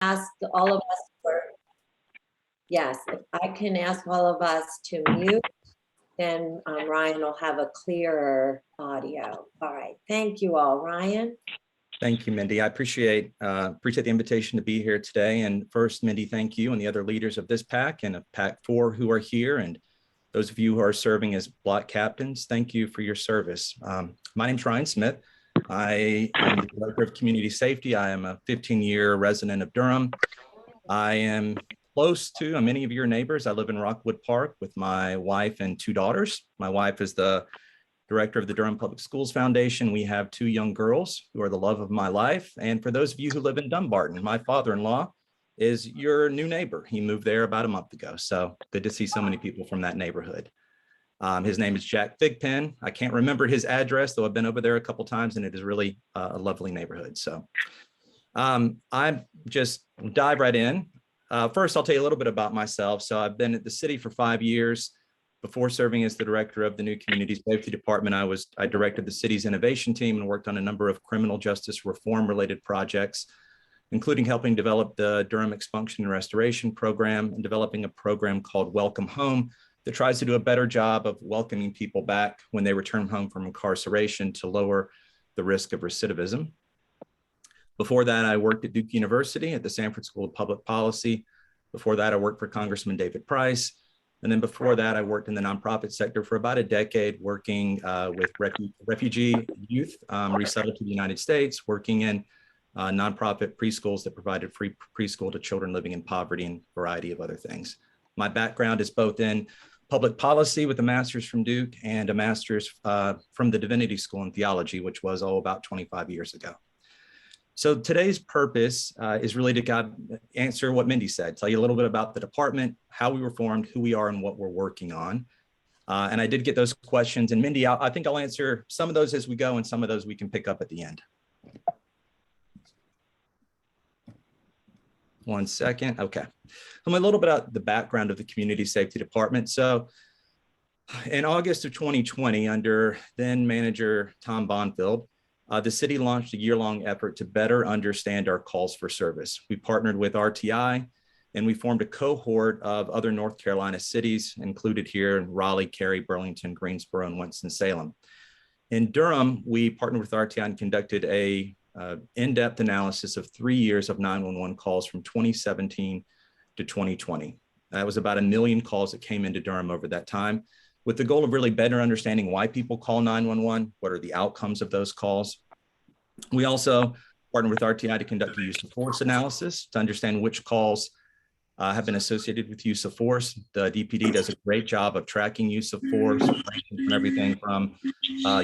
ask all of us yes, if I can ask all of us to mute, then Ryan will have a clearer audio. All right, thank you all. Ryan? Thank you, Mindy. I appreciate the invitation to be here today. And first, Mindy, thank you and the other leaders of this PAC and of PAC 4 who are here, and those of you who are serving as block captains, thank you for your service. My name's Ryan Smith. I am the Director of Community Safety. I am a 15-year resident of Durham. I am close to many of your neighbors. I live in Rockwood Park with my wife and 2 daughters. My wife is the director of the Durham Public Schools Foundation. We have 2 young girls who are the love of my life. And for those of you who live in Dumbarton, my father-in-law is your new neighbor. He moved there about a month ago. So good to see so many people from that neighborhood. His name is Jack Thigpen. I can't remember his address, though I've been over there a couple times, and it is really a lovely neighborhood. So I just dive right in. First, I'll tell you a little bit about myself. So I've been at the city for 5 years. Before serving as the director of the new Community Safety Department, I directed the city's innovation team and worked on a number of criminal justice reform related projects, including helping develop the Durham Expunction and Restoration Program and developing a program called Welcome Home that tries to do a better job of welcoming people back when they return home from incarceration to lower the risk of recidivism. Before that, I worked at Duke University at the Sanford School of Public Policy. Before that, I worked for Congressman David Price. And then before that, I worked in the nonprofit sector for about a decade, working with refugee youth resettled to the United States, working in nonprofit preschools that provided free preschool to children living in poverty and a variety of other things. My background is both in public policy with a master's from Duke and a master's from the Divinity School in theology, which was about 25 years ago. So today's purpose is really to answer what Mindy said, tell you a little bit about the department, how we were formed, who we are, and what we're working on. And I did get those questions. And Mindy, I think I'll answer some of those as we go, and some of those we can pick up at the end. One second. Okay. So a little bit about the background of the Community Safety Department. So in August of 2020, under then manager Tom Bonfield, the city launched a year-long effort to better understand our calls for service. We partnered with RTI, and we formed a cohort of other North Carolina cities, included here in Raleigh, Cary, Burlington, Greensboro, and Winston-Salem. In Durham, we partnered with RTI and conducted a in-depth analysis of 3 years of 911 calls from 2017 to 2020. That was about 1 million calls that came into Durham over that time, with the goal of really better understanding why people call 911, what are the outcomes of those calls. We also partnered with RTI to conduct a use of force analysis to understand which calls have been associated with use of force. The DPD does a great job of tracking use of force, from everything from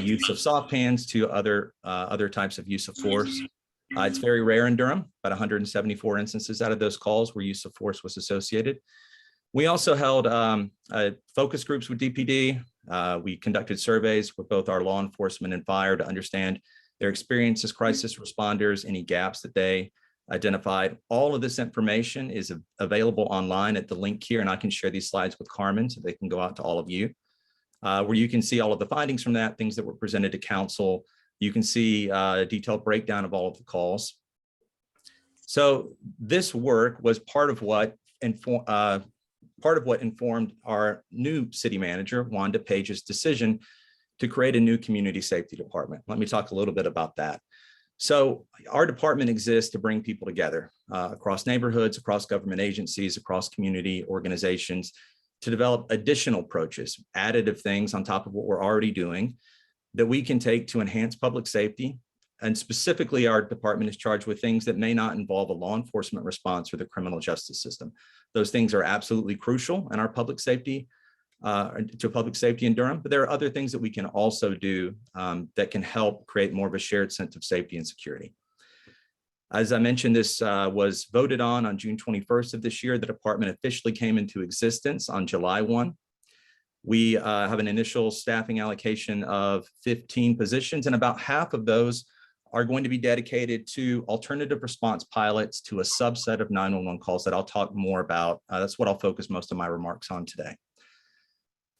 use of soft hands to other types of use of force. It's very rare in Durham, about 174 instances out of those calls where use of force was associated. We also held focus groups with DPD. We conducted surveys with both our law enforcement and fire to understand their experience as crisis responders, any gaps that they identified. All of this information is available online at the link here, and I can share these slides with Carmen so they can go out to all of you, where you can see all of the findings from that, things that were presented to council. You can see a detailed breakdown of all of the calls. So this work was part of what informed our new city manager, Wanda Page's decision to create a new community safety department. Let me talk a little bit about that. So our department exists to bring people together across neighborhoods, across government agencies, across community organizations, to develop additional approaches, additive things on top of what we're already doing that we can take to enhance public safety. And specifically, our department is charged with things that may not involve a law enforcement response or the criminal justice system. Those things are absolutely crucial in our public safety, to public safety in Durham, but there are other things that we can also do that can help create more of a shared sense of safety and security. As I mentioned, this was voted on June 21st of this year. The department officially came into existence on July 1. We have an initial staffing allocation of 15 positions, and about half of those are going to be dedicated to alternative response pilots to a subset of 911 calls that I'll talk more about. That's what I'll focus most of my remarks on today.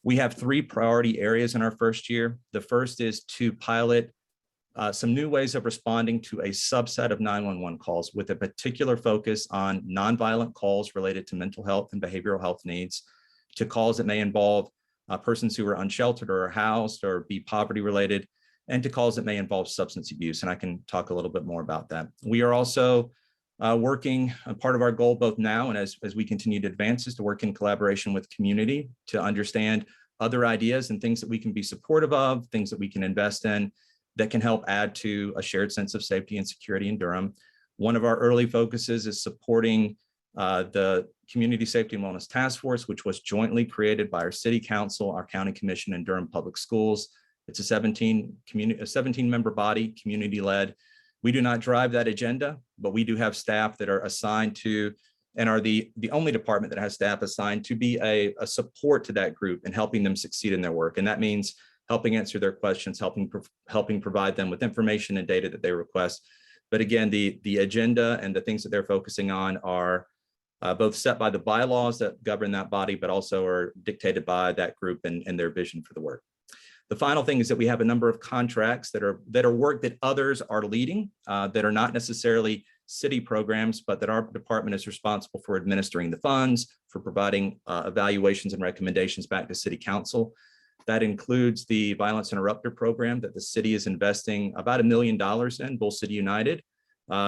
We have 3 priority areas in our first year. The first is to pilot some new ways of responding to a subset of 911 calls with a particular focus on nonviolent calls related to mental health and behavioral health needs, to calls that may involve persons who are unsheltered or housed or be poverty related, and to calls that may involve substance abuse. And I can talk a little bit more about that. We are also working, part of our goal both now and as we continue to advance, is to work in collaboration with community to understand other ideas and things that we can be supportive of, things that we can invest in that can help add to a shared sense of safety and security in Durham. One of our early focuses is supporting the Community Safety and Wellness Task Force, which was jointly created by our City Council, our County Commission, and Durham Public Schools. It's a 17-member body, community-led. We do not drive that agenda, but we do have staff that are assigned to, and are the only department that has staff assigned to be a support to that group and helping them succeed in their work. And that means helping answer their questions, helping provide them with information and data that they request. But again, the agenda and the things that they're focusing on are both set by the bylaws that govern that body, but also are dictated by that group and their vision for the work. The final thing is that we have a number of contracts that are work that others are leading, that are not necessarily city programs, but that our department is responsible for administering the funds, for providing evaluations and recommendations back to City Council. That includes the Violence Interrupter Program that the city is investing about $1 million in, Bull City United,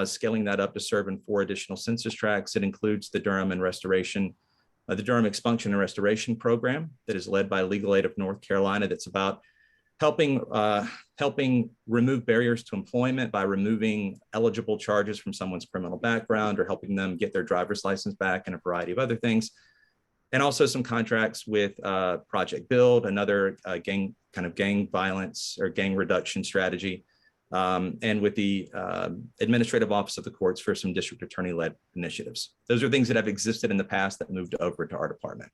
scaling that up to serve in 4 additional census tracts. It includes the Durham the Durham Expunction and Restoration Program that is led by Legal Aid of North Carolina, that's about helping remove barriers to employment by removing eligible charges from someone's criminal background, or helping them get their driver's license back, and a variety of other things. And also some contracts with Project Build, another gang violence or gang reduction strategy, and with the Administrative Office of the Courts for some district attorney-led initiatives. Those are things that have existed in the past that moved over to our department.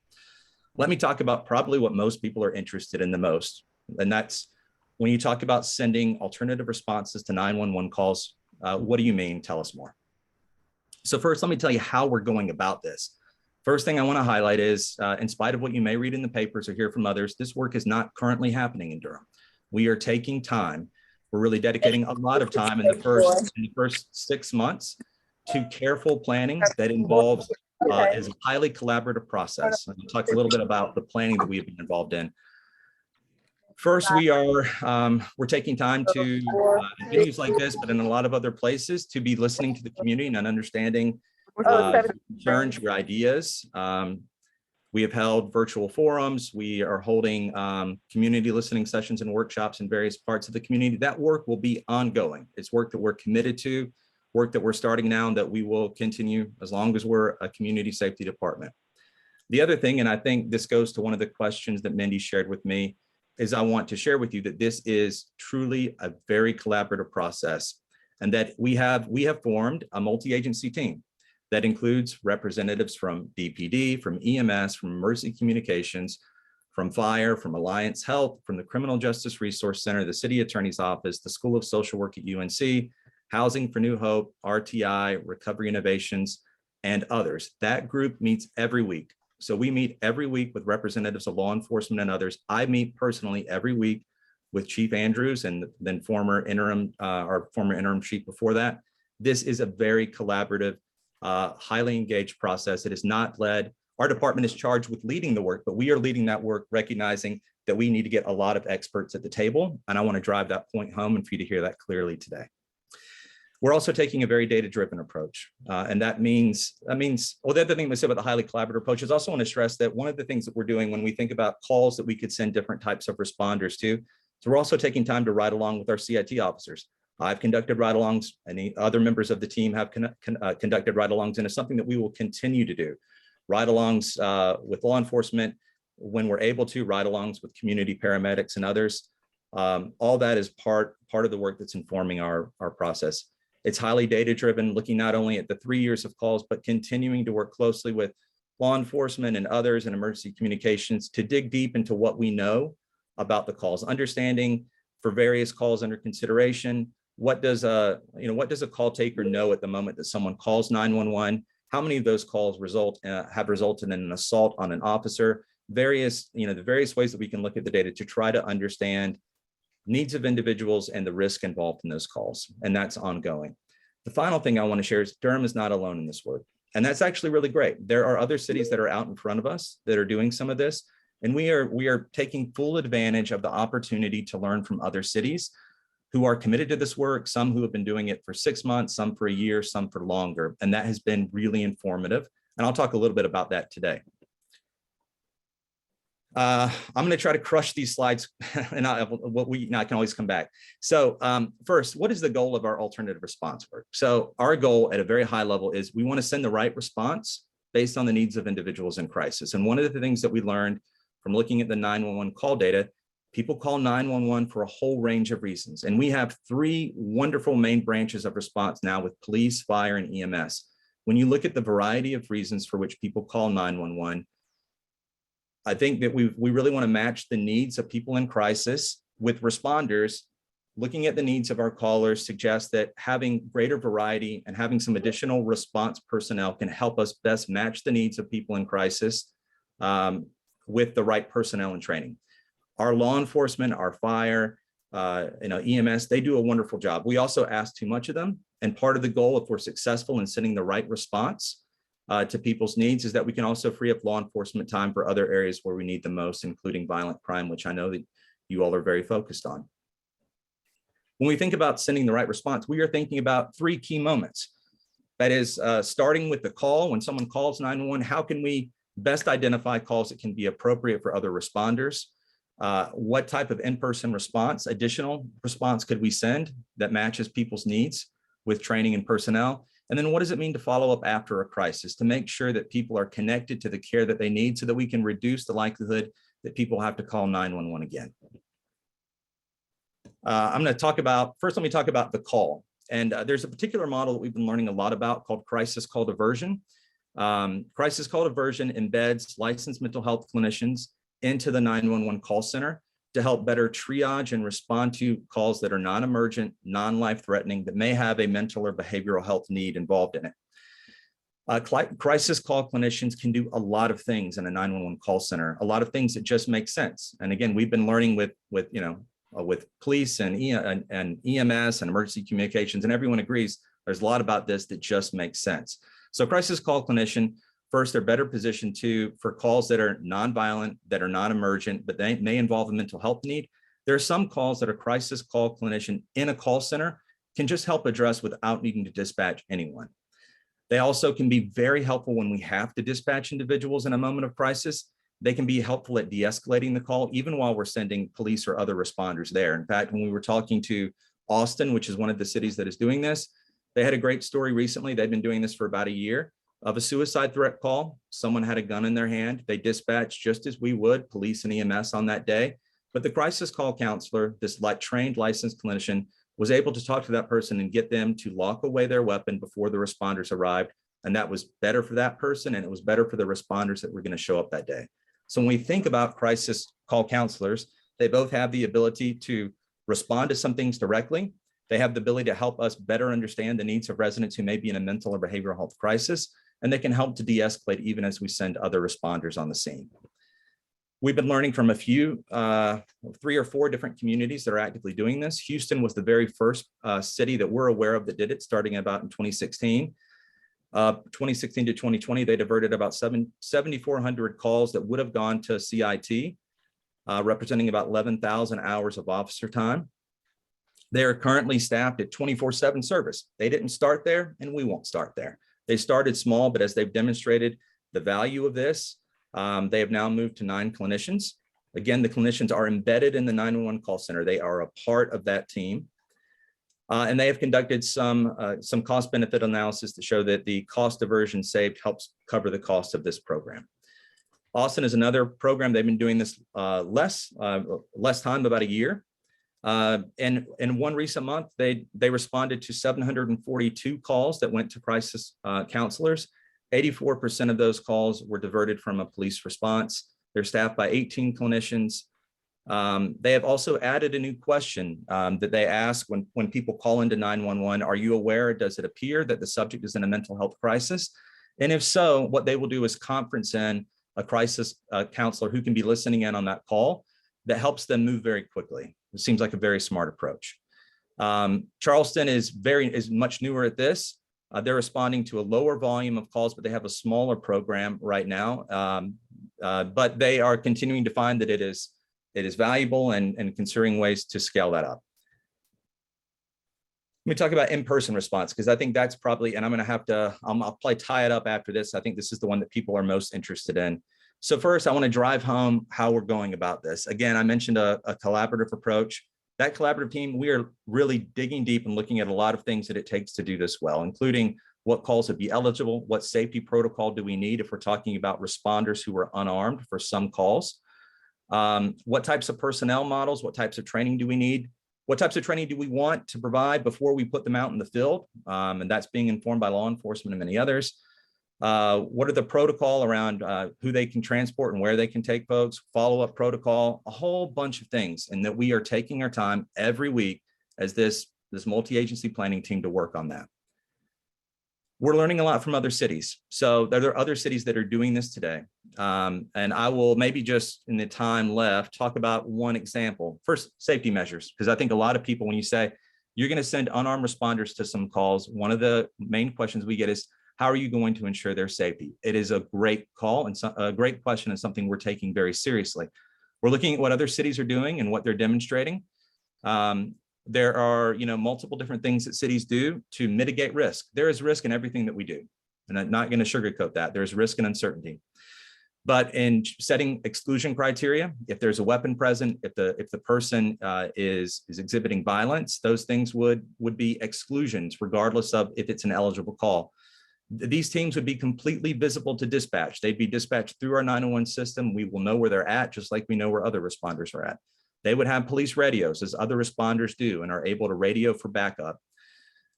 Let me talk about probably what most people are interested in the most, and that's when you talk about sending alternative responses to 911 calls. What do you mean? Tell us more. So first, let me tell you how we're going about this. First thing I want to highlight is, in spite of what you may read in the papers or hear from others, this work is not currently happening in Durham. We are taking time. We're really dedicating a lot of time in the first 6 months to careful planning that involves is a highly collaborative process. I'll talk a little bit about the planning that we've been involved in. First, we're taking time to, in venues like this, but in a lot of other places, to be listening to the community and understanding your concerns, your ideas. We have held virtual forums. We are holding community listening sessions and workshops in various parts of the community. That work will be ongoing. It's work that we're committed to, work that we're starting now, and that we will continue as long as we're a community safety department. The other thing, and I think this goes to one of the questions that Mindy shared with me, is I want to share with you that this is truly a very collaborative process, and that we have formed a multi-agency team that includes representatives from DPD, from EMS, from Emergency Communications, from Fire, from Alliance Health, from the Criminal Justice Resource Center, the City Attorney's Office, the School of Social Work at UNC, Housing for New Hope, RTI, Recovery Innovations, and others. That group meets every week. So we meet every week with representatives of law enforcement and others. I meet personally every week with Chief Andrews, and then our former interim chief before that. This is a very collaborative, highly engaged process. It is not led. Our department is charged with leading the work, but we are leading that work, recognizing that we need to get a lot of experts at the table. And I want to drive that point home and for you to hear that clearly today. We're also taking a very data-driven approach. And that means, well, the other thing we say about the highly collaborative approach is also want to stress that one of the things that we're doing when we think about calls that we could send different types of responders to, so we're also taking time to ride along with our CIT officers. I've conducted ride-alongs, and the other members of the team have conducted ride-alongs, and it's something that we will continue to do. Ride-alongs with law enforcement when we're able to, ride-alongs with community paramedics and others. All that is part of the work that's informing our process. It's highly data-driven, looking not only at the 3 years of calls, but continuing to work closely with law enforcement and others in emergency communications to dig deep into what we know about the calls, understanding for various calls under consideration, what does a call taker know at the moment that someone calls 911? How many of those calls have resulted in an assault on an officer? The various ways that we can look at the data to try to understand needs of individuals, and the risk involved in those calls. And that's ongoing. The final thing I want to share is Durham is not alone in this work. And that's actually really great. There are other cities that are out in front of us that are doing some of this. And we are taking full advantage of the opportunity to learn from other cities who are committed to this work, some who have been doing it for 6 months, some for a year, some for longer. And that has been really informative. And I'll talk a little bit about that today. I'm going to try to crush these slides, and I can always come back. So first, what is the goal of our alternative response work? So our goal at a very high level is we want to send the right response based on the needs of individuals in crisis. And one of the things that we learned from looking at the 911 call data, people call 911 for a whole range of reasons. And we have 3 wonderful main branches of response now with police, fire, and EMS. When you look at the variety of reasons for which people call 911, I think that we really want to match the needs of people in crisis with responders. Looking at the needs of our callers suggests that having greater variety and having some additional response personnel can help us best match the needs of people in crisis with the right personnel and training. Our law enforcement, our fire, EMS, they do a wonderful job. We also ask too much of them. And part of the goal, if we're successful in sending the right response to people's needs, is that we can also free up law enforcement time for other areas where we need the most, including violent crime, which I know that you all are very focused on. When we think about sending the right response, we are thinking about 3 key moments. That is starting with the call. When someone calls 911, how can we best identify calls that can be appropriate for other responders? What type of in-person response, additional response could we send that matches people's needs with training and personnel? And then what does it mean to follow up after a crisis to make sure that people are connected to the care that they need so that we can reduce the likelihood that people have to call 911 again? I'm going to talk about, first let me talk about the call. And there's a particular model that we've been learning a lot about called crisis call diversion. Crisis call diversion embeds licensed mental health clinicians into the 911 call center to help better triage and respond to calls that are non-emergent, non-life-threatening, that may have a mental or behavioral health need involved in it. Crisis call clinicians can do a lot of things in a 911 call center, a lot of things that just make sense. And again, we've been learning with police and EMS and emergency communications, and everyone agrees there's a lot about this that just makes sense. So crisis call clinician, first, they're better positioned for calls that are nonviolent, that are non-emergent, but they may involve a mental health need. There are some calls that a crisis call clinician in a call center can just help address without needing to dispatch anyone. They also can be very helpful when we have to dispatch individuals in a moment of crisis. They can be helpful at de-escalating the call, even while we're sending police or other responders there. In fact, when we were talking to Austin, which is one of the cities that is doing this, they had a great story recently. They've been doing this for about a year. Of a suicide threat call. Someone had a gun in their hand. They dispatched just as we would, police and EMS on that day. But the crisis call counselor, this trained licensed clinician, was able to talk to that person and get them to lock away their weapon before the responders arrived. And that was better for that person, and it was better for the responders that were going to show up that day. So when we think about crisis call counselors, they both have the ability to respond to some things directly. They have the ability to help us better understand the needs of residents who may be in a mental or behavioral health crisis. And they can help to de-escalate even as we send other responders on the scene. We've been learning from a few, 3 or 4 different communities that are actively doing this. Houston was the very first city that we're aware of that did it, starting about in 2016. 2016 to 2020, they diverted about 7,400 calls that would have gone to CIT, representing about 11,000 hours of officer time. They are currently staffed at 24/7 service. They didn't start there, and we won't start there. They started small, but as they've demonstrated the value of this, they have now moved to 9 clinicians. Again, the clinicians are embedded in the 911 call center. They are a part of that team. And they have conducted some cost benefit analysis to show that the cost diversion saved helps cover the cost of this program. Austin is another program. They've been doing this less time, about a year. And in one recent month, they responded to 742 calls that went to crisis counselors. 84% of those calls were diverted from a police response. They're staffed by 18 clinicians. They have also added a new question that they ask when people call into 911, are you aware, does it appear that the subject is in a mental health crisis? And if so, what they will do is conference in a crisis counselor who can be listening in on that call that helps them move very quickly. It seems like a very smart approach. Charleston is much newer at this. They're responding to a lower volume of calls, but they have a smaller program right now. But they are continuing to find that it is valuable and considering ways to scale that up. Let me talk about in-person response, because I think that's probably, and I'm going to have to, I'll probably tie it up after this. I think this is the one that people are most interested in. So first, I want to drive home how we're going about this. Again, I mentioned a collaborative approach. That collaborative team, we are really digging deep and looking at a lot of things that it takes to do this well, including what calls would be eligible, what safety protocol do we need if we're talking about responders who are unarmed for some calls, what types of personnel models, what types of training do we need, what types of training do we want to provide before we put them out in the field, and that's being informed by law enforcement and many others. What are the protocol around who they can transport and where they can take folks, follow-up protocol, a whole bunch of things, and that we are taking our time every week as this multi-agency planning team to work on that. We're learning a lot from other cities. So there are other cities that are doing this today. And I will maybe just in the time left, talk about one example. First, safety measures, because I think a lot of people, when you say you're going to send unarmed responders to some calls, one of the main questions we get is, how are you going to ensure their safety? It is a great call and a great question and something we're taking very seriously. We're looking at what other cities are doing and what they're demonstrating. There are, multiple different things that cities do to mitigate risk. There is risk in everything that we do, and I'm not going to sugarcoat that. There's risk and uncertainty. But in setting exclusion criteria, if there's a weapon present, if the person is exhibiting violence, those things would be exclusions, regardless of if it's an eligible call. These teams would be completely visible to dispatch. They'd be dispatched through our 911 system. We will know where they're at, just like we know where other responders are at. They would have police radios, as other responders do, and are able to radio for backup.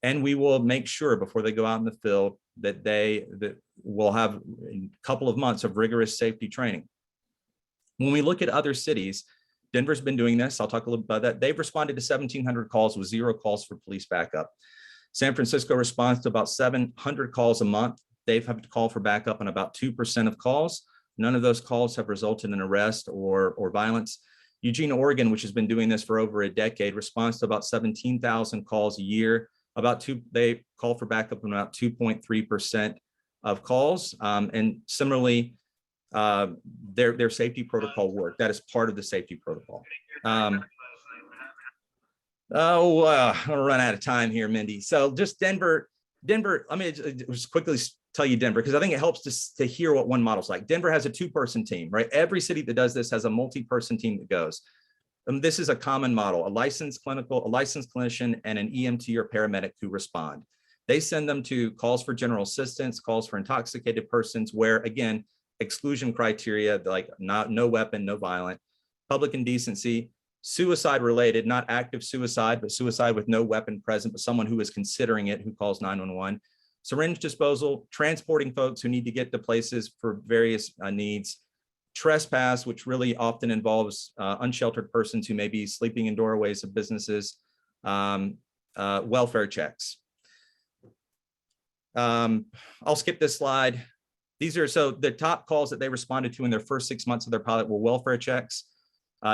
And we will make sure before they go out in the field that will have a couple of months of rigorous safety training. When we look at other cities, Denver's been doing this. I'll talk a little about that. They've responded to 1,700 calls with 0 calls for police backup. San Francisco responds to about 700 calls a month. They've had to call for backup on about 2% of calls. None of those calls have resulted in arrest or violence. Eugene, Oregon, which has been doing this for over a decade, responds to about 17,000 calls a year. They call for backup on about 2.3% of calls. And similarly, their safety protocol work. That is part of the safety protocol. I'm gonna run out of time here, Mindy. So just Denver, let me just quickly tell you Denver, because I think it helps to hear what one model's like. Denver has a 2-person team, right? Every city that does this has a multi-person team that goes. This is a common model, a licensed clinician, and an EMT or paramedic who respond. They send them to calls for general assistance, calls for intoxicated persons, where again, exclusion criteria, like no weapon, no violent, public indecency, suicide related, not active suicide, but suicide with no weapon present, but someone who is considering it, who calls 911, syringe disposal, transporting folks who need to get to places for various needs, trespass, which really often involves unsheltered persons who may be sleeping in doorways of businesses, welfare checks. I'll skip this slide. So the top calls that they responded to in their first 6 months of their pilot were welfare checks,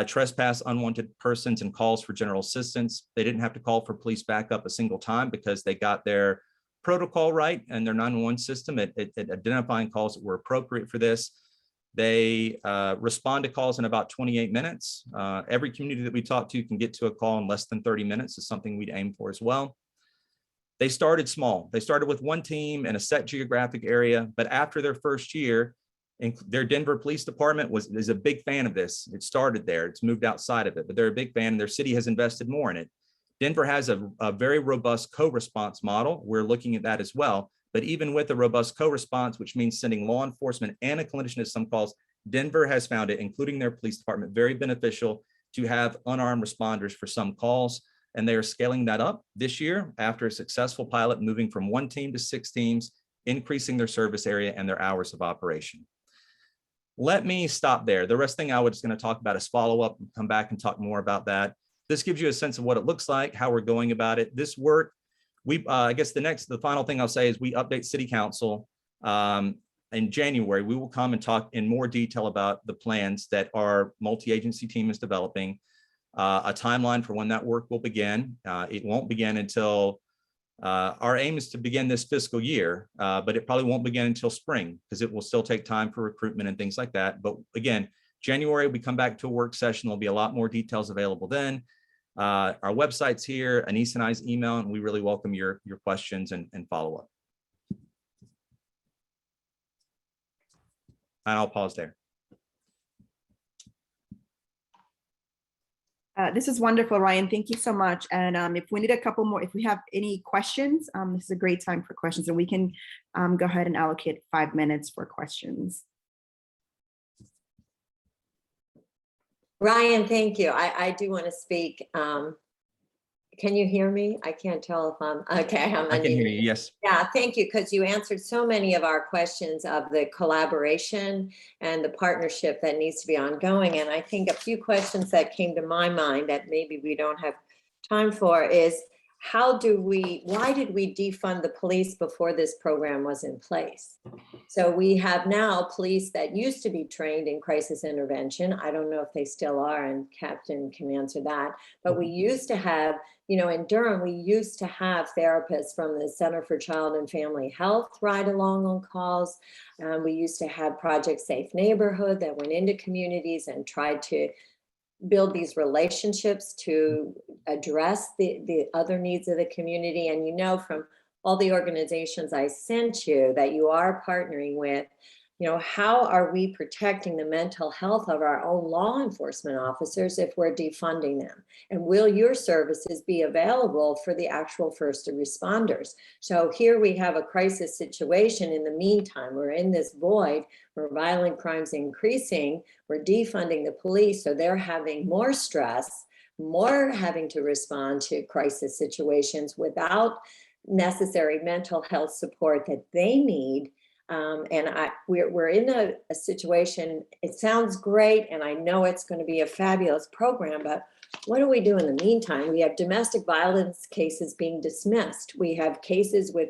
trespass, unwanted persons, and calls for general assistance. They didn't have to call for police backup a single time because they got their protocol right and their 911 system at identifying calls that were appropriate for this. They respond to calls in about 28 minutes. Every community that we talk to can get to a call in less than 30 minutes is something we'd aim for as well. They started small. They started with one team in a set geographic area, but after their first year, their Denver Police Department is a big fan of this. It started there, it's moved outside of it, but they're a big fan and their city has invested more in it. Denver has a very robust co-response model. We're looking at that as well. But even with a robust co-response, which means sending law enforcement and a clinician to some calls, Denver has found it, including their police department, very beneficial to have unarmed responders for some calls. And they are scaling that up this year after a successful pilot, moving from 1 team to 6 teams, increasing their service area and their hours of operation. Let me stop there. The rest thing I was going to talk about is follow-up and come back and talk more about that. This gives you a sense of what it looks like, how we're going about it. This work, I guess the final thing I'll say is we update City Council in January. We will come and talk in more detail about the plans that our multi-agency team is developing. a timeline for when that work will begin. It won't begin until our aim is to begin this fiscal year, but it probably won't begin until spring because it will still take time for recruitment and things like that. But again, January, we come back to a work session. There'll be a lot more details available then. Our website's here, Anise and I's email, and we really welcome your questions and follow-up. And I'll pause there. This is wonderful, Ryan. Thank you so much. And if we need a couple more, if we have any questions, this is a great time for questions, and we can go ahead and allocate 5 minutes for questions. Ryan, thank you. I do want to speak. Can you hear me? I can't tell if I'm okay. I can hear you, yes. Yeah, thank you, because you answered so many of our questions of the collaboration and the partnership that needs to be ongoing. And I think a few questions that came to my mind that maybe we don't have time for is, why did we defund the police before this program was in place? So we have now police that used to be trained in crisis intervention. I don't know if they still are, and Captain can answer that. But we used to have, in Durham, we used to have therapists from the Center for Child and Family Health ride along on calls. We used to have Project Safe Neighborhood that went into communities and tried to build these relationships to address the other needs of the community. And from all the organizations I sent you that you are partnering with, how are we protecting the mental health of our own law enforcement officers if we're defunding them? And will your services be available for the actual first responders? So here we have a crisis situation. In the meantime, we're in this void where violent crimes increasing. We're defunding the police, so they're having more stress, more having to respond to crisis situations without necessary mental health support that they need. We're in a situation, it sounds great, and I know it's going to be a fabulous program, but what do we do in the meantime? We have domestic violence cases being dismissed. We have cases with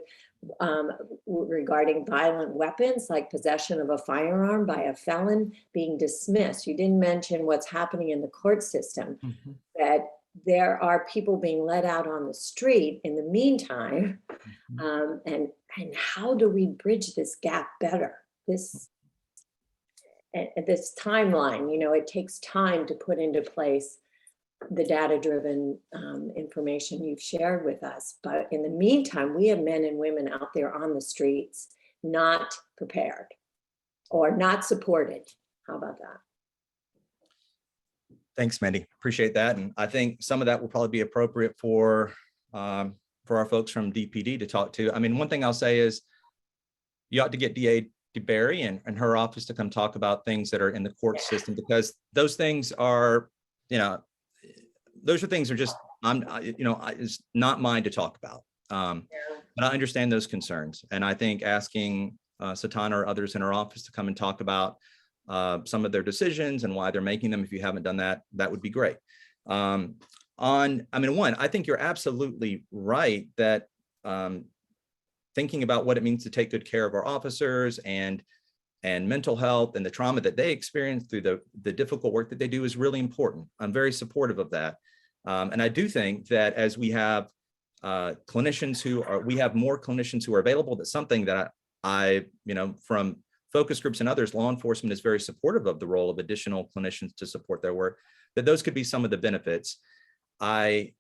regarding violent weapons, like possession of a firearm by a felon, being dismissed. You didn't mention what's happening in the court system, that there are people being let out on the street in the meantime. And how do we bridge this gap better? This timeline, it takes time to put into place the data-driven information you've shared with us. But in the meantime, we have men and women out there on the streets, not prepared or not supported. How about that? Thanks, Mandy. Appreciate that. And I think some of that will probably be appropriate for our folks from DPD to talk to. I mean, one thing I'll say is you ought to get DA DeBerry and her office to come talk about things that are in the court system, because those things are, those are things are just, it's not mine to talk about. But I understand those concerns. And I think asking Satana or others in her office to come and talk about some of their decisions and why they're making them, if you haven't done that, that would be great. I think you're absolutely right that thinking about what it means to take good care of our officers and mental health and the trauma that they experience through the difficult work that they do is really important. I'm very supportive of that. And I do think that as we have clinicians we have more clinicians who are available, that's something that I from focus groups and others, law enforcement is very supportive of the role of additional clinicians to support their work, that those could be some of the benefits. And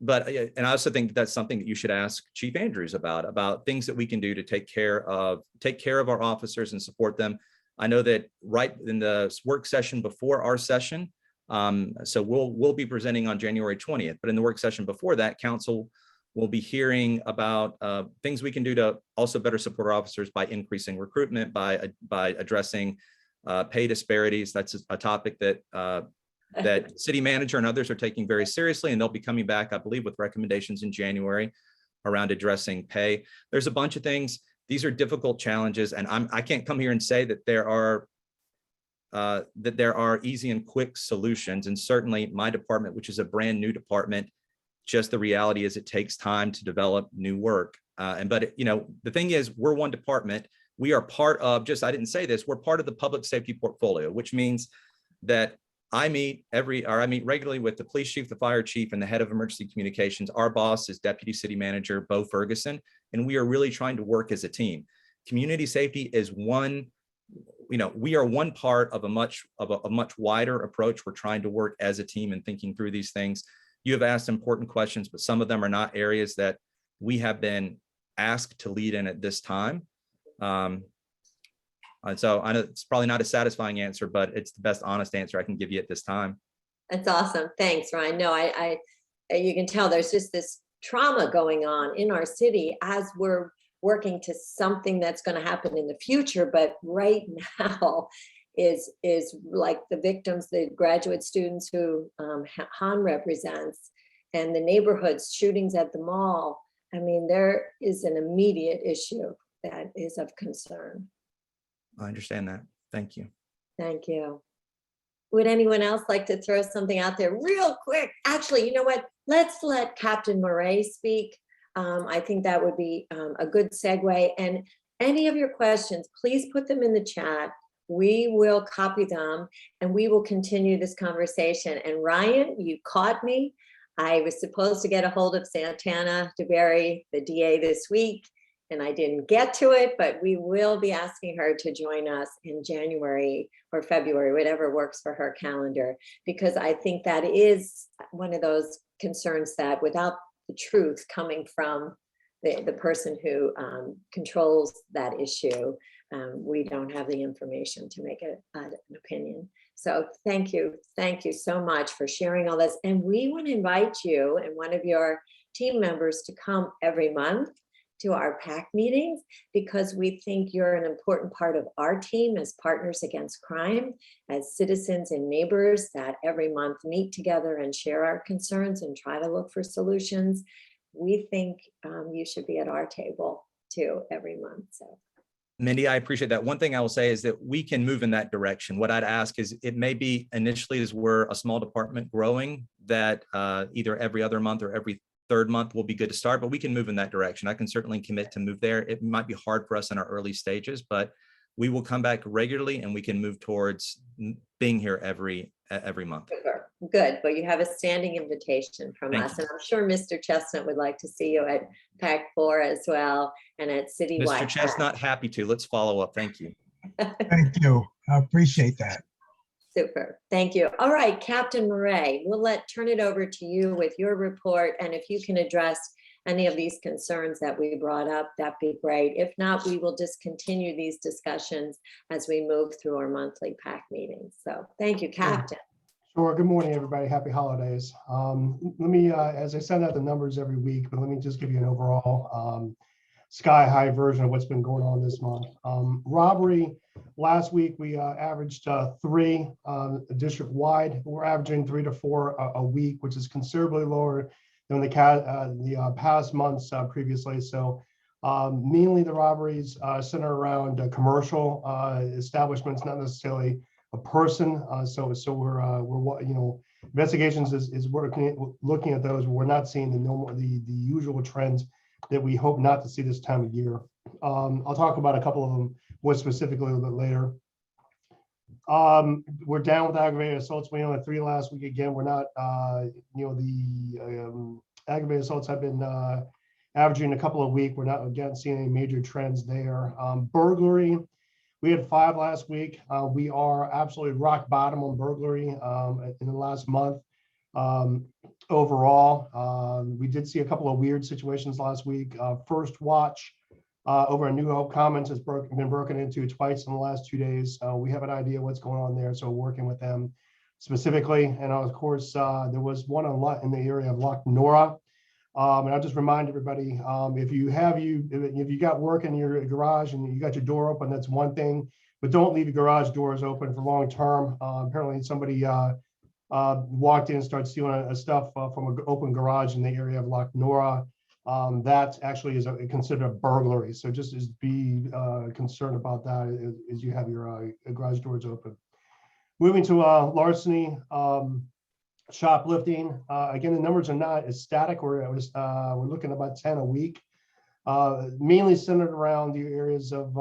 I also think that's something that you should ask Chief Andrews about things that we can do to take care of our officers and support them. I know that right in the work session before our session, so we'll be presenting on January 20th, but in the work session before that, council will be hearing about things we can do to also better support our officers by increasing recruitment, by addressing pay disparities. That's a topic that that city manager and others are taking very seriously, and they'll be coming back, I believe, with recommendations in January around addressing pay. There's a bunch of things. These are difficult challenges, and I can't come here and say that there are easy and quick solutions. And certainly my department, which is a brand new department, just the reality is it takes time to develop new work. But the thing is, we're one department. We are part of, I didn't say this, we're part of the public safety portfolio, which means that I meet regularly with the police chief, the fire chief, and the head of emergency communications. Our boss is Deputy City Manager Bo Ferguson, and we are really trying to work as a team. Community safety is one, we are one part of a much wider approach. We're trying to work as a team and thinking through these things. You have asked important questions, but some of them are not areas that we have been asked to lead in at this time. And so I know it's probably not a satisfying answer, but it's the best honest answer I can give you at this time. That's awesome. Thanks, Ryan. No, you can tell there's just this trauma going on in our city as we're working to something that's going to happen in the future. But right now is like the victims, the graduate students who Han represents, and the neighborhoods, shootings at the mall. I mean, there is an immediate issue that is of concern. I understand that. Thank you. Thank you. Would anyone else like to throw something out there real quick? Actually, you know what? Let's let Captain Murray speak. I think that would be a good segue. And any of your questions, please put them in the chat. We will copy them and we will continue this conversation. And Ryan, you caught me. I was supposed to get a hold of Santana DeBerry, the DA, this week, and I didn't get to it, but we will be asking her to join us in January or February, whatever works for her calendar, because I think that is one of those concerns that without the truth coming from the person who controls that issue, we don't have the information to make an opinion. So thank you so much for sharing all this. And we want to invite you and one of your team members to come every month to our PAC meetings, because we think you're an important part of our team as partners against crime, as citizens and neighbors that every month meet together and share our concerns and try to look for solutions. We think you should be at our table too every month. So, Mindy, I appreciate that. One thing I will say is that we can move in that direction. What I'd ask is it may be initially as we're a small department growing that either every other month or every third month will be good to start, but we can move in that direction. I can certainly commit to move there. It might be hard for us in our early stages, but we will come back regularly and we can move towards being here every month. Good. Well, you have a standing invitation from Thank us, you. and I'm sure Mr. Chestnut would like to see you at PAC 4 as well, and at Citywide. Mr. Chestnut, happy to. Let's follow up. Thank you. Thank you. I appreciate that. Super. Thank you. All right, Captain Murray, we'll turn it over to you with your report. And if you can address any of these concerns that we brought up, that'd be great. If not, we will just continue these discussions as we move through our monthly PAC meetings. So thank you, Captain. Sure. Good morning, everybody. Happy holidays. Let me, as I send out the numbers every week, but let me just give you an overall sky high version of what's been going on this month. Robbery, last week we averaged 3 district wide. We're averaging 3 to 4 a week, which is considerably lower than the past months previously. So mainly the robberies center around commercial establishments, not necessarily a person. So we're investigations is we're looking at those. We're not seeing the usual trends that we hope not to see this time of year. I'll talk about a couple of them more specifically a little bit later. We're down with aggravated assaults. We only had 3 last week. Again, we're not, the aggravated assaults have been averaging a couple a week. We're not, again, seeing any major trends there. Burglary, we had 5 last week. We are absolutely rock bottom on burglary in the last month. Overall, we did see a couple of weird situations last week. First Watch over at New Hope Commons has been broken into twice in the last 2 days. We have an idea what's going on there, so we're working with them specifically. And of course, there was one in the area of Loch Nora. And I'll just remind everybody, if you got work in your garage and you got your door open, that's one thing, but don't leave your garage doors open for long term. Apparently somebody walked in and started stealing stuff from an open garage in the area of Loch Nora. That actually is considered a burglary. So just be concerned about that as you have your garage doors open. Moving to larceny, shoplifting. Again, the numbers are not as static. We're looking at about 10 a week, mainly centered around the areas of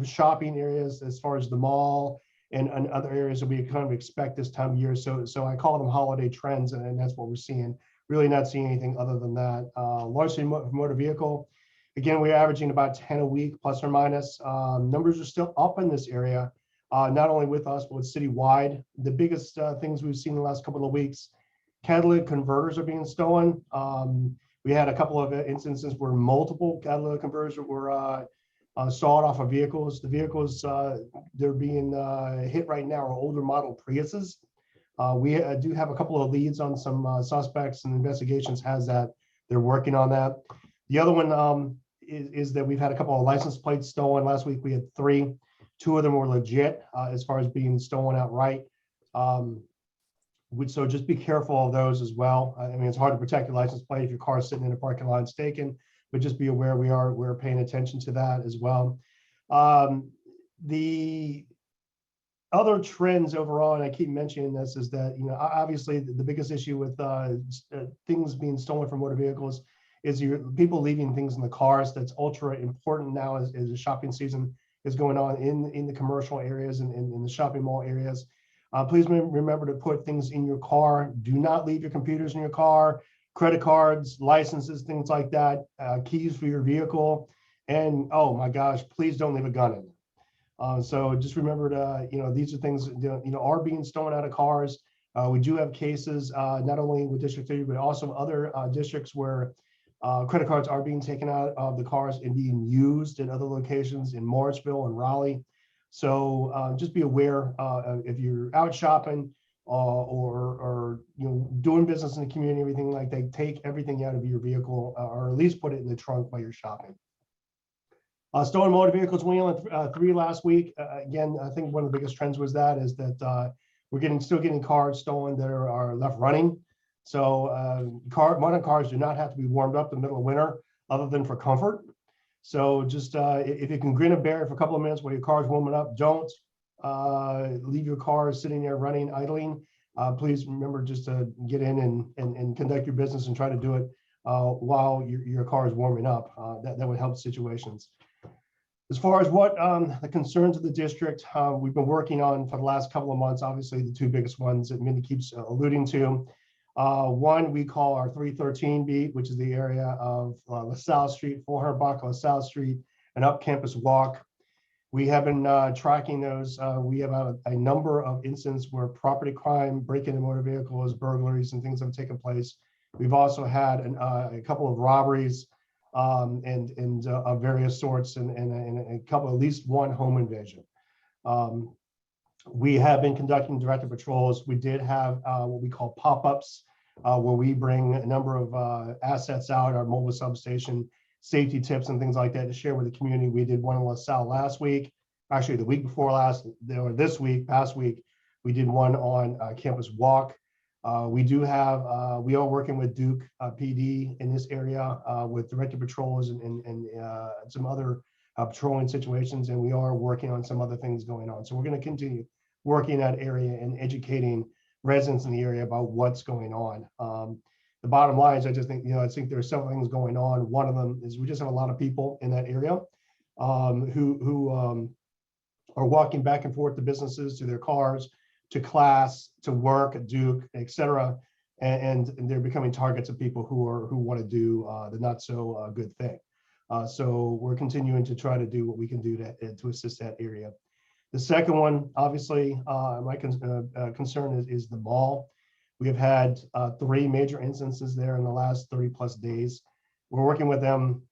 shopping areas as far as the mall and other areas that we kind of expect this time of year. So I call them holiday trends, and that's what we're seeing. Really not seeing anything other than that. Largely motor vehicle. Again, we're averaging about 10 a week, plus or minus. Numbers are still up in this area, not only with us, but citywide. The biggest things we've seen in the last couple of weeks, catalytic converters are being stolen. We had a couple of instances where multiple catalytic converters were sawed off of vehicles. The vehicles they're being hit right now are older model Priuses. We do have a couple of leads on some suspects, and investigations has that. They're working on that. The other one is that we've had a couple of license plates stolen. Last week we had 3. 2 of them were legit as far as being stolen outright. So just be careful of those as well. I mean, it's hard to protect your license plate if your car is sitting in a parking lot and taken, but just be aware we're paying attention to that as well. The other trends overall, and I keep mentioning this, is that, obviously the biggest issue with things being stolen from motor vehicles is people leaving things in the cars. That's ultra important now as the shopping season is going on in the commercial areas and in the shopping mall areas. Please remember to put things in your car. Do not leave your computers in your car, credit cards, licenses, things like that, keys for your vehicle. And oh my gosh, please don't leave a gun in there. So just remember to, these are things that, are being stolen out of cars. We do have cases, not only with District 3, but also other districts where credit cards are being taken out of the cars and being used in other locations in Morrisville and Raleigh. So just be aware if you're out shopping or doing business in the community, everything like that, take everything out of your vehicle or at least put it in the trunk while you're shopping. Stolen motor vehicles, we only 3 last week. Again, I think one of the biggest trends was that we're still getting cars stolen that are left running. So modern cars do not have to be warmed up in the middle of winter other than for comfort. So just if you can grin and bear it for a couple of minutes while your car's warming up, don't leave your car sitting there running, idling. Please remember just to get in and conduct your business and try to do it while your car is warming up. That would help situations. As far as what the concerns of the district, we've been working on for the last couple of months, obviously the 2 biggest ones that Mindy keeps alluding to. One we call our 313 beat, which is the area of LaSalle Street, 400 block of LaSalle Street, and up Campus Walk. We have been tracking those. We have a number of incidents where property crime, break-in in motor vehicles, burglaries, and things have taken place. We've also had a couple of robberies and of various sorts, and a couple, at least 1 home invasion. We have been conducting directed patrols. We did have what we call pop-ups, where we bring a number of assets out, our mobile substation, safety tips and things like that to share with the community. We did one in LaSalle last week, actually the week before last, or this week, past week, we did one on Campus Walk. We are working with Duke PD in this area with directed patrols and some other patrolling situations, and we are working on some other things going on. So we're going to continue working in that area and educating residents in the area about what's going on. The bottom line is, I just think, I think there are several things going on. One of them is we just have a lot of people in that area who are walking back and forth to businesses, to their cars, to class, to work at Duke, et cetera. And they're becoming targets of people who want to do the not so good thing. So we're continuing to try to do what we can do to assist that area. The second one, obviously, my concern is the mall. We have had 3 major instances there in the last 30+ days. We're working with them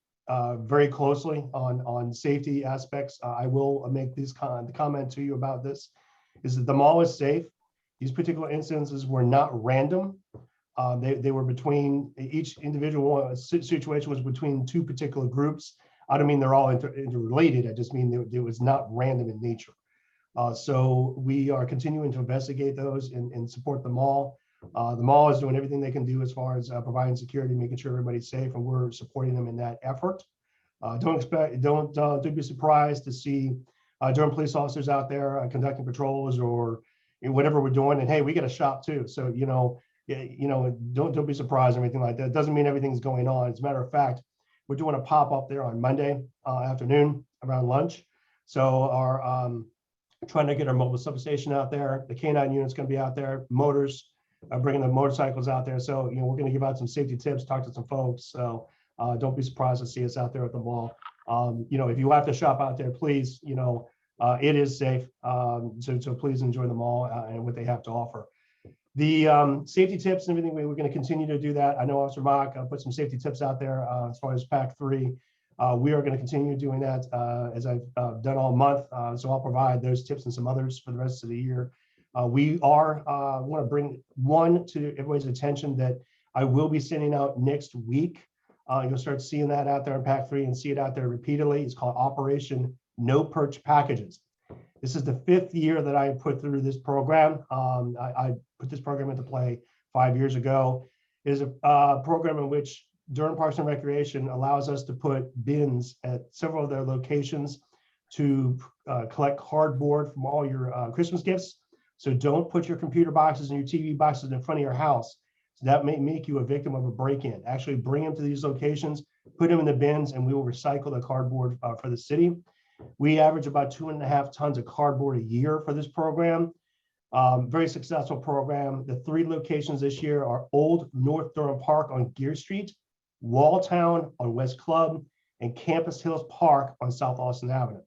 very closely on safety aspects. I will make this comment to you about this, is that the mall is safe. These particular instances were not random. They were between, each individual situation was between 2 particular groups. I don't mean they're all interrelated. I just mean it was not random in nature. So we are continuing to investigate those and support the mall. The mall is doing everything they can do as far as providing security, making sure everybody's safe, and we're supporting them in that effort. Don't be surprised to see Durham police officers out there conducting patrols or whatever we're doing. And hey, we got to shop too. So don't be surprised or anything like that. It doesn't mean everything's going on. As a matter of fact, we're doing a pop up there on Monday afternoon around lunch. So our trying to get our mobile substation out there. The K9 unit's going to be out there. Motors, bringing the motorcycles out there. So, we're going to give out some safety tips, talk to some folks. So don't be surprised to see us out there at the mall. If you have to shop out there, please, it is safe. So please enjoy the mall and what they have to offer. The safety tips and everything, we're going to continue to do that. I know Officer Mock put some safety tips out there as far as Pac 3. We are going to continue doing that as I've done all month. So I'll provide those tips and some others for the rest of the year. We want to bring one to everybody's attention that I will be sending out next week. You'll start seeing that out there in Pac 3 and see it out there repeatedly. It's called Operation No Perch Packages. This is the 5th year that I put through this program. I put this program into play 5 years ago. It is a program in which Durham Parks and Recreation allows us to put bins at several of their locations to collect cardboard from all your Christmas gifts. So don't put your computer boxes and your TV boxes in front of your house. So that may make you a victim of a break-in. Actually bring them to these locations, put them in the bins, and we will recycle the cardboard for the city. We average about 2.5 tons of cardboard a year for this program. Very successful program. The 3 locations this year are Old North Durham Park on Gear Street, Walltown on West Club, and Campus Hills Park on South Austin Avenue.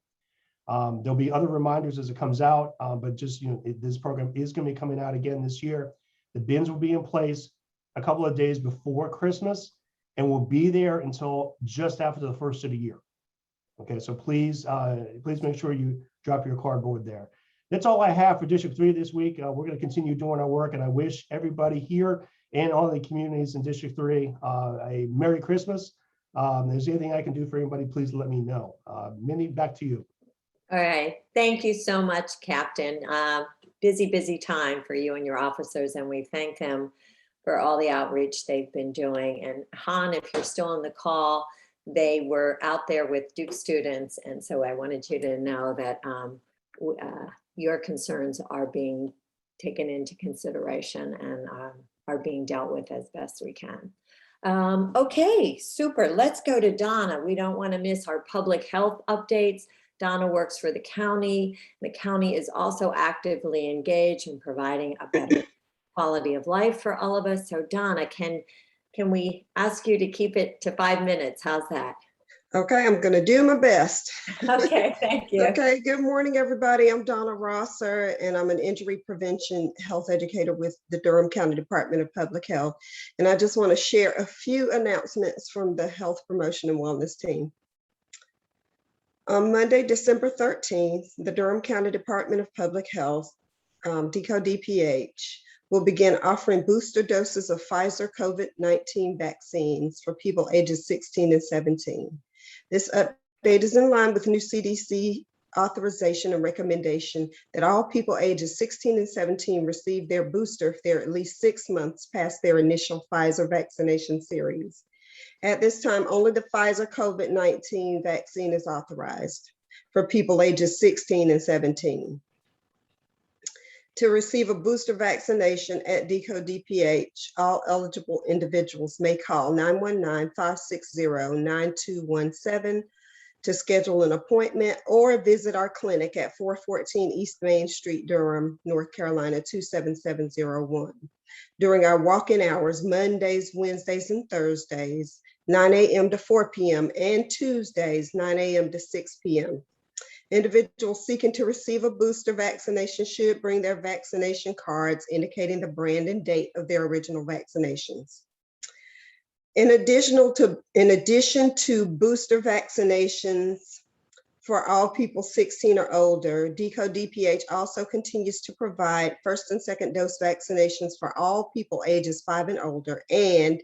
There'll be other reminders as it comes out, but just, this program is going to be coming out again this year. The bins will be in place a couple of days before Christmas and will be there until just after the first of the year. Okay, so please make sure you drop your cardboard there. That's all I have for District 3 this week. We're going to continue doing our work, and I wish everybody here and all the communities in District 3 a Merry Christmas. If there's anything I can do for anybody, please let me know. Minnie, back to you. All right. Thank you so much, Captain. Busy time for you and your officers, and we thank them for all the outreach they've been doing. And Han, if you're still on the call, they were out there with Duke students. And so I wanted you to know that your concerns are being taken into consideration and are being dealt with as best we can. Okay, super. Let's go to Donna. We don't want to miss our public health updates. Donna works for the county. The county is also actively engaged in providing a better quality of life for all of us. So Donna, can we ask you to keep it to 5 minutes? How's that? Okay, I'm going to do my best. Okay, thank you. Okay, good morning, everybody. I'm Donna Rosser, and I'm an injury prevention health educator with the Durham County Department of Public Health. And I just want to share a few announcements from the Health Promotion and Wellness team. On Monday, December 13th, the Durham County Department of Public Health, DCO-DPH, will begin offering booster doses of Pfizer COVID-19 vaccines for people ages 16 and 17. This update is in line with new CDC authorization and recommendation that all people ages 16 and 17 receive their booster if they're at least 6 months past their initial Pfizer vaccination series. At this time, only the Pfizer COVID-19 vaccine is authorized for people ages 16 and 17. To receive a booster vaccination at DCO-DPH, all eligible individuals may call 919-560-9217 to schedule an appointment or visit our clinic at 414 East Main Street, Durham, North Carolina, 27701. During our walk-in hours, Mondays, Wednesdays, and Thursdays, 9 a.m. to 4 p.m., and Tuesdays, 9 a.m. to 6 p.m. Individuals seeking to receive a booster vaccination should bring their vaccination cards indicating the brand and date of their original vaccinations. In addition to booster vaccinations for all people 16 or older, DCO-DPH also continues to provide first and second dose vaccinations for all people ages 5 and older, and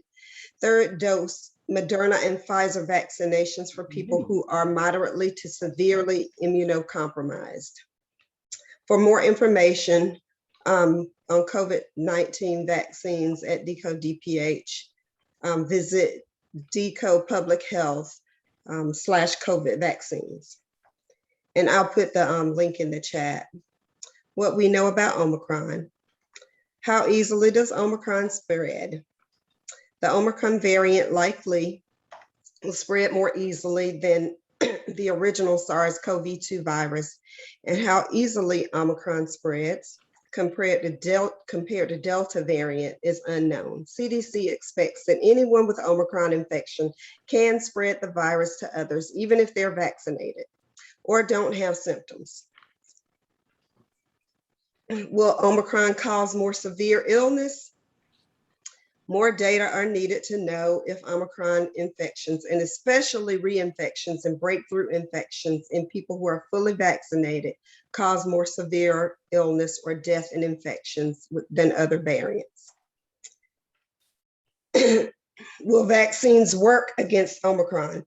third dose Moderna and Pfizer vaccinations for people who are moderately to severely immunocompromised. For more information on COVID-19 vaccines at DCO-DPH, visit DCO Public Health /COVID vaccines. And I'll put the link in the chat. What we know about Omicron. How easily does Omicron spread? The Omicron variant likely will spread more easily than the original SARS-CoV-2 virus, and how easily Omicron spreads compared to Delta variant is unknown. CDC expects that anyone with Omicron infection can spread the virus to others, even if they're vaccinated or don't have symptoms. Will Omicron cause more severe illness? More data are needed to know if Omicron infections, and especially reinfections and breakthrough infections in people who are fully vaccinated, cause more severe illness or death in infections than other variants. Will vaccines work against Omicron?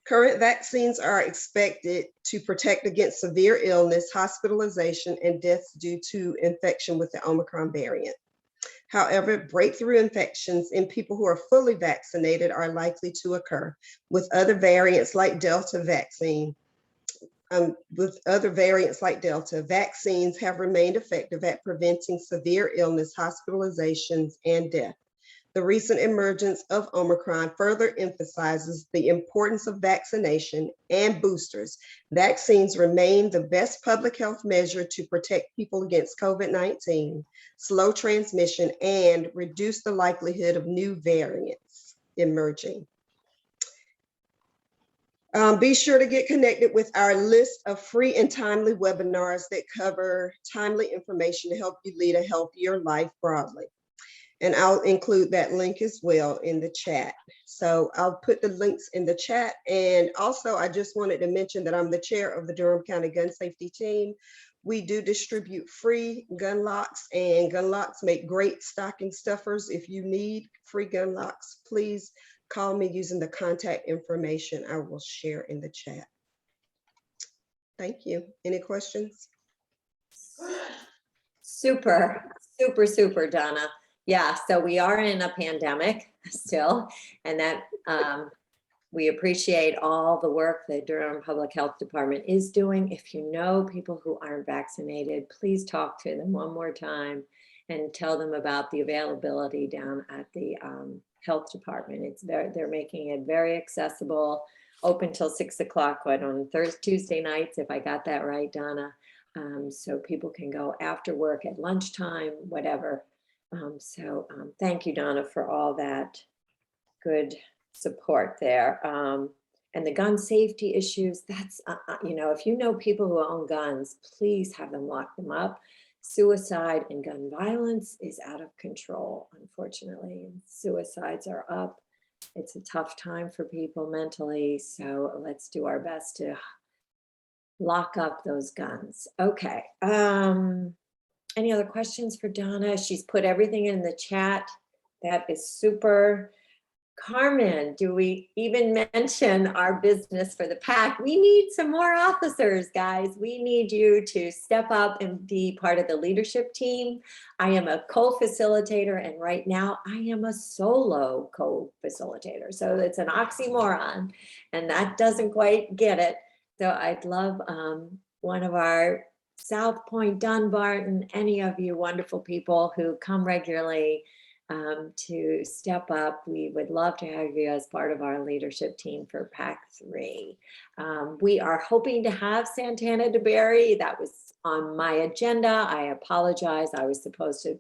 Current vaccines are expected to protect against severe illness, hospitalization, and deaths due to infection with the Omicron variant. However, breakthrough infections in people who are fully vaccinated are likely to occur with other variants like Delta vaccine. Vaccines have remained effective at preventing severe illness, hospitalizations, and death. The recent emergence of Omicron further emphasizes the importance of vaccination and boosters. Vaccines remain the best public health measure to protect people against COVID-19, slow transmission, and reduce the likelihood of new variants emerging. Be sure to get connected with our list of free and timely webinars that cover timely information to help you lead a healthier life broadly. And I'll include that link as well in the chat. So I'll put the links in the chat. And also, I just wanted to mention that I'm the chair of the Durham County Gun Safety Team. We do distribute free gun locks, and gun locks make great stocking stuffers. If you need free gun locks, please call me using the contact information I will share in the chat. Thank you. Any questions? Super, super, super, Donna. Yeah, so we are in a pandemic still, and that we appreciate all the work that Durham Public Health Department is doing. If you know people who aren't vaccinated, please talk to them one more time and tell them about the availability down at the health department. They're making it very accessible, open till 6 o'clock on Tuesday nights, if I got that right, Donna. So people can go after work at lunchtime, whatever. Thank you, Donna, for all that good support there. And the gun safety issues, that's, if you know people who own guns, please have them lock them up. Suicide and gun violence is out of control, unfortunately. Suicides are up. It's a tough time for people mentally, so let's do our best to lock up those guns. Okay. Any other questions for Donna? She's put everything in the chat. That is super. Carmen, do we even mention our business for the PAC? We need some more officers, guys. We need you to step up and be part of the leadership team. I am a co-facilitator, and right now I am a solo co-facilitator. So it's an oxymoron, and that doesn't quite get it. So I'd love one of our South Point, Dunbarton, any of you wonderful people who come regularly to step up. We would love to have you as part of our leadership team for PAC 3. We are hoping to have Santana DeBerry. That was on my agenda. I apologize. I was supposed to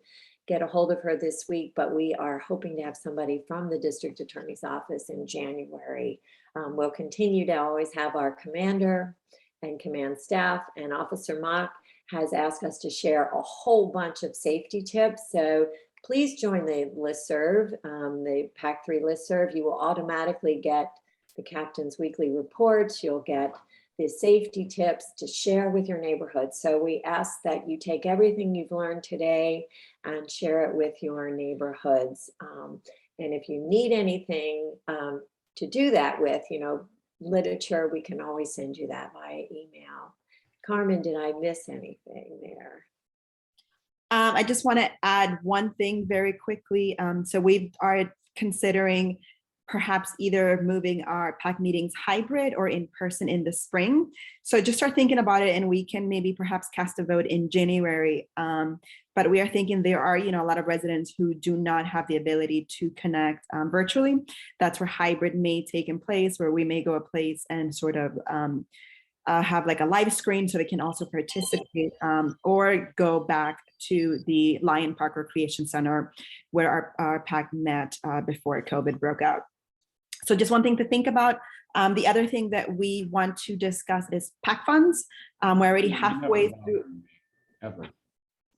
get a hold of her this week, but we are hoping to have somebody from the district attorney's office in January. We'll continue to always have our commander and command staff, and Officer Mock has asked us to share a whole bunch of safety tips. So please join the listserv, the PAC 3 listserv. You will automatically get the captain's weekly reports. You'll get the safety tips to share with your neighborhood. So we ask that you take everything you've learned today and share it with your neighborhoods. And if you need anything to do that with, literature, we can always send you that via email. Carmen, did I miss anything there? I just want to add one thing very quickly. So we are considering perhaps either moving our PAC meetings hybrid or in person in the spring. So just start thinking about it, and we can maybe perhaps cast a vote in January. But we are thinking there are, a lot of residents who do not have the ability to connect virtually. That's where hybrid may take in place, where we may go a place and sort of have like a live screen so they can also participate, or go back to the Lion Park Recreation Center where our PAC met before COVID broke out. So just one thing to think about. The other thing that we want to discuss is Pac Funds. We're already halfway through. Ever.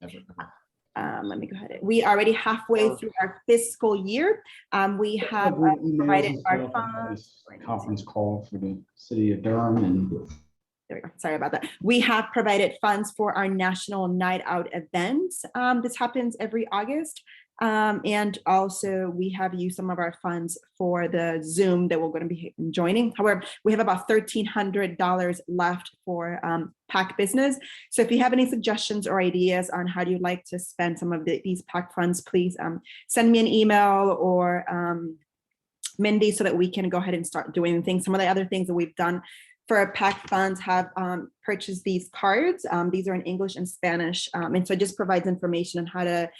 Let me go ahead. We are already halfway through our fiscal year. We have provided our funds. Conference call for the city of Durham, and there we go. Sorry about that. We have provided funds for our National Night Out event. This happens every August. And also we have used some of our funds for the Zoom that we're going to be joining. However, we have about $1,300 left for PAC business. So if you have any suggestions or ideas on how you'd like to spend some of these PAC funds, please send me an email or Mindy, so that we can go ahead and start doing things. Some of the other things that we've done for our PAC funds have purchased these cards. These are in English and Spanish. And so it just provides information on how to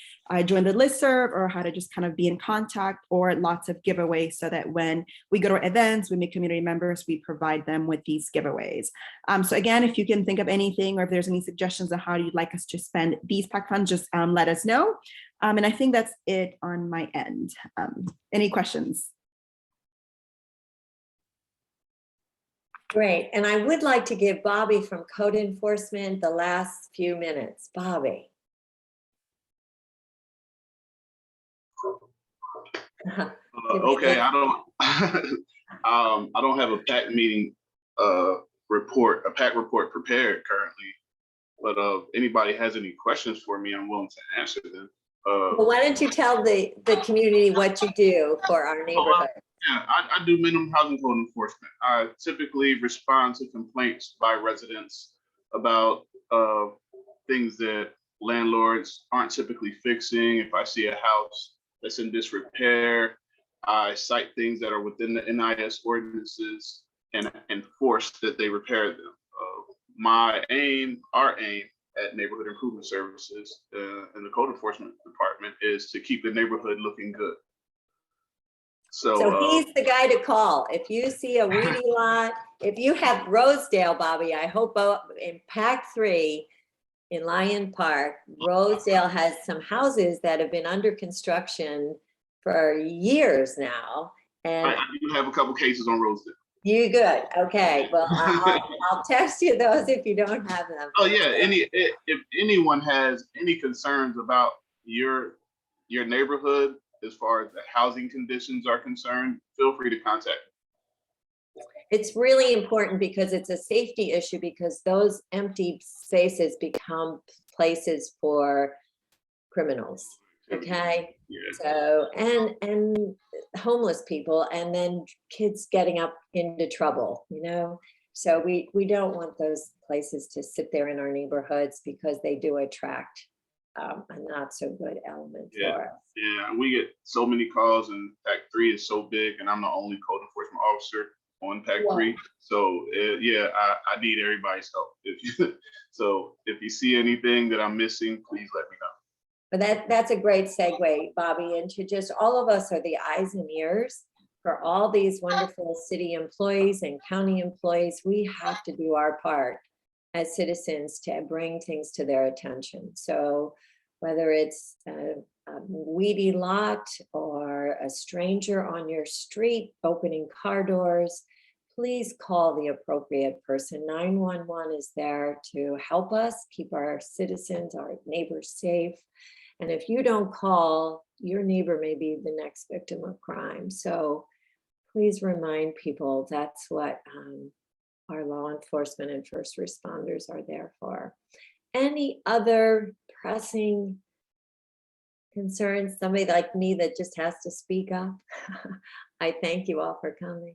join the listserv, or how to just kind of be in contact, or lots of giveaways, so that when we go to our events, we meet community members, we provide them with these giveaways. So again, if you can think of anything, or if there's any suggestions on how you'd like us to spend these PAC funds, just let us know. And I think that's it on my end. Any questions? Great. And I would like to give Bobby from Code Enforcement the last few minutes. Bobby. Okay, I don't I don't have a PAC meeting report prepared currently, but if anybody has any questions for me, I'm willing to answer them. Well, why don't you tell the community what you do for our neighborhood? Yeah, I do minimum housing code enforcement. I typically respond to complaints by residents about things that landlords aren't typically fixing. If I see a house that's in disrepair, I cite things that are within the NIS ordinances and enforce that they repair them. Our aim at Neighborhood Improvement Services in the Code Enforcement Department is to keep the neighborhood looking good. So he's the guy to call. If you see a weedy lot, if you have Rosedale, Bobby, I hope in PAC 3 in Lion Park, Rosedale has some houses that have been under construction for years now. And I do have a couple cases on Rosedale. You good? Okay. Well, I'll text you those if you don't have them. Oh yeah. If anyone has any concerns about your neighborhood as far as the housing conditions are concerned, feel free to contact me. It's really important because it's a safety issue, because those empty spaces become places for criminals. Okay. Yeah. So, and homeless people, and then kids getting up into trouble, so we don't want those places to sit there in our neighborhoods, because they do attract a not so good element for us. Yeah, we get so many calls, and PAC 3 is so big, and I'm the only code enforcement officer on PAC 3. So yeah, I need everybody's help. So if you see anything that I'm missing, please let me know. But that's a great segue, Bobby, into just all of us are the eyes and ears for all these wonderful city employees and county employees. We have to do our part as citizens to bring things to their attention. So whether it's a weedy lot or a stranger on your street opening car doors, please call the appropriate person. 911 is there to help us keep our citizens, our neighbors safe. And if you don't call, your neighbor may be the next victim of crime. So please remind people that's what our law enforcement and first responders are there for. Any other pressing concerns? Somebody like me that just has to speak up? I thank you all for coming.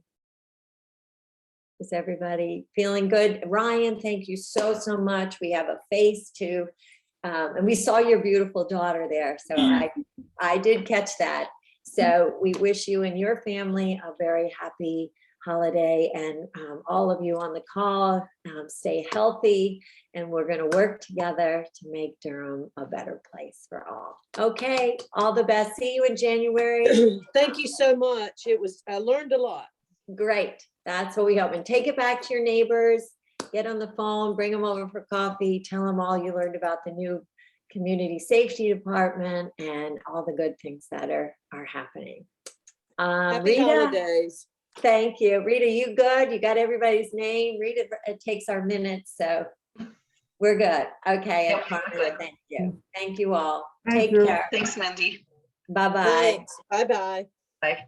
Is everybody feeling good? Ryan, thank you so much. We have a face to, and we saw your beautiful daughter there. So I did catch that. So we wish you and your family a very happy holiday, and all of you on the call, stay healthy, and we're going to work together to make Durham a better place for all. Okay, all the best. See you in January. Thank you so much. I learned a lot. Great. That's what we hope. And take it back to your neighbors, get on the phone, bring them over for coffee, tell them all you learned about the new community safety department and all the good things that are happening. Happy Rita, holidays. thank you. Rita, you good? You got everybody's name? Rita, it takes our minutes, so we're good. Okay. Yep, we're good. Thank you. Thank you all. Thank Take you. care. Thanks, Mindy. Bye-bye. Thanks. Bye-bye. Bye.